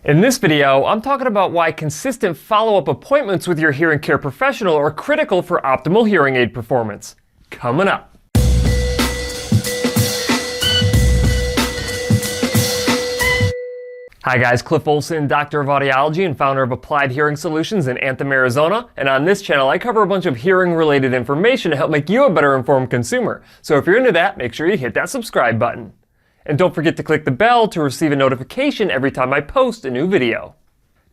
In this video, I'm talking about why consistent follow-up appointments with your hearing care professional are critical for optimal hearing aid performance. Coming up. Hi guys, Cliff Olson, Doctor of Audiology and founder of Applied Hearing Solutions in Anthem, Arizona. And on this channel, I cover a bunch of hearing-related information to help make you a better informed consumer. So if you're into that, make sure you hit that subscribe button. And don't forget to click the bell to receive a notification every time I post a new video.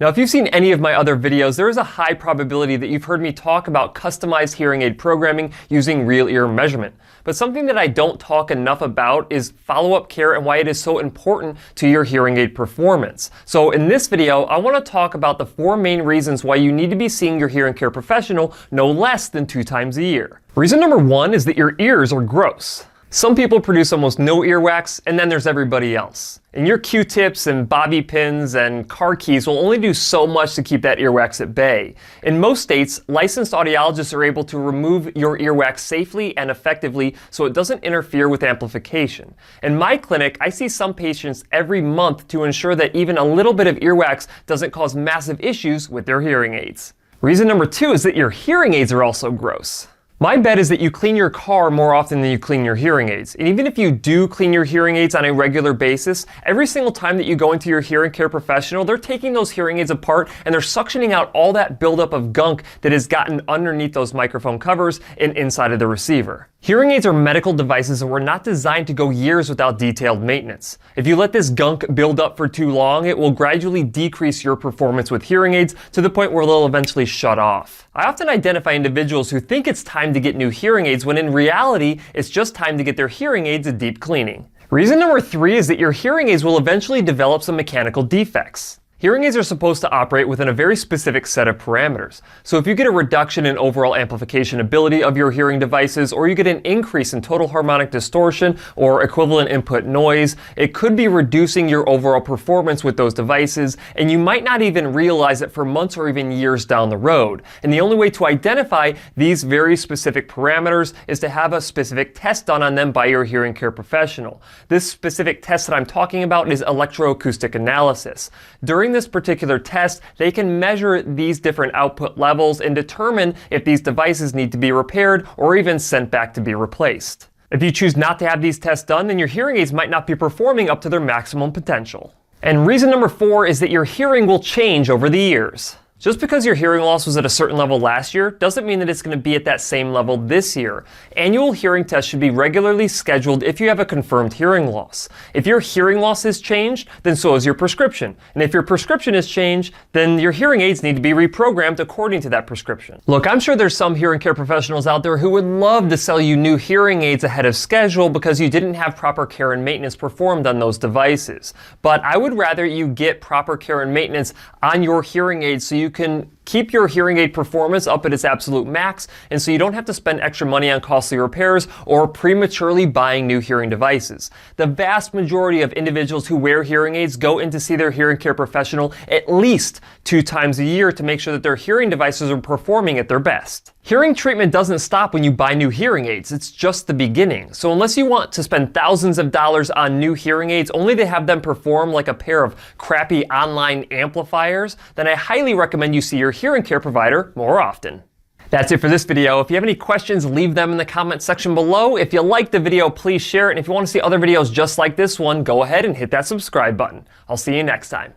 Now, if you've seen any of my other videos, there is a high probability that you've heard me talk about customized hearing aid programming using real ear measurement. But something that I don't talk enough about is follow-up care and why it is so important to your hearing aid performance. So in this video, I want to talk about the 4 main reasons why you need to be seeing your hearing care professional no less than 2 times a year. Reason number 1 is that your ears are gross. Some people produce almost no earwax, and then there's everybody else. And your Q-tips and bobby pins and car keys will only do so much to keep that earwax at bay. In most states, licensed audiologists are able to remove your earwax safely and effectively so it doesn't interfere with amplification. In my clinic, I see some patients every month to ensure that even a little bit of earwax doesn't cause massive issues with their hearing aids. Reason number 2 is that your hearing aids are also gross. My bet is that you clean your car more often than you clean your hearing aids. And even if you do clean your hearing aids on a regular basis, every single time that you go into your hearing care professional, they're taking those hearing aids apart and they're suctioning out all that buildup of gunk that has gotten underneath those microphone covers and inside of the receiver. Hearing aids are medical devices and were not designed to go years without detailed maintenance. If you let this gunk build up for too long, it will gradually decrease your performance with hearing aids to the point where they'll eventually shut off. I often identify individuals who think it's time to get new hearing aids when in reality, it's just time to get their hearing aids a deep cleaning. Reason number 3 is that your hearing aids will eventually develop some mechanical defects. Hearing aids are supposed to operate within a very specific set of parameters. So if you get a reduction in overall amplification ability of your hearing devices, or you get an increase in total harmonic distortion or equivalent input noise, it could be reducing your overall performance with those devices, and you might not even realize it for months or even years down the road. And the only way to identify these very specific parameters is to have a specific test done on them by your hearing care professional. This specific test that I'm talking about is electroacoustic analysis. During this particular test, they can measure these different output levels and determine if these devices need to be repaired or even sent back to be replaced. If you choose not to have these tests done, then your hearing aids might not be performing up to their maximum potential. And reason number 4 is that your hearing will change over the years. Just because your hearing loss was at a certain level last year doesn't mean that it's going to be at that same level this year. Annual hearing tests should be regularly scheduled if you have a confirmed hearing loss. If your hearing loss has changed, then so is your prescription. And if your prescription has changed, then your hearing aids need to be reprogrammed according to that prescription. Look, I'm sure there's some hearing care professionals out there who would love to sell you new hearing aids ahead of schedule because you didn't have proper care and maintenance performed on those devices. But I would rather you get proper care and maintenance on your hearing aids so you can keep your hearing aid performance up at its absolute max, and so you don't have to spend extra money on costly repairs or prematurely buying new hearing devices. The vast majority of individuals who wear hearing aids go in to see their hearing care professional at least 2 times a year to make sure that their hearing devices are performing at their best. Hearing treatment doesn't stop when you buy new hearing aids, it's just the beginning. So unless you want to spend thousands of dollars on new hearing aids only to have them perform like a pair of crappy online amplifiers, then I highly recommend you see your hearing care provider more often. That's it for this video. If you have any questions, leave them in the comment section below. If you liked the video, please share it. And if you want to see other videos just like this one, go ahead and hit that subscribe button. I'll see you next time.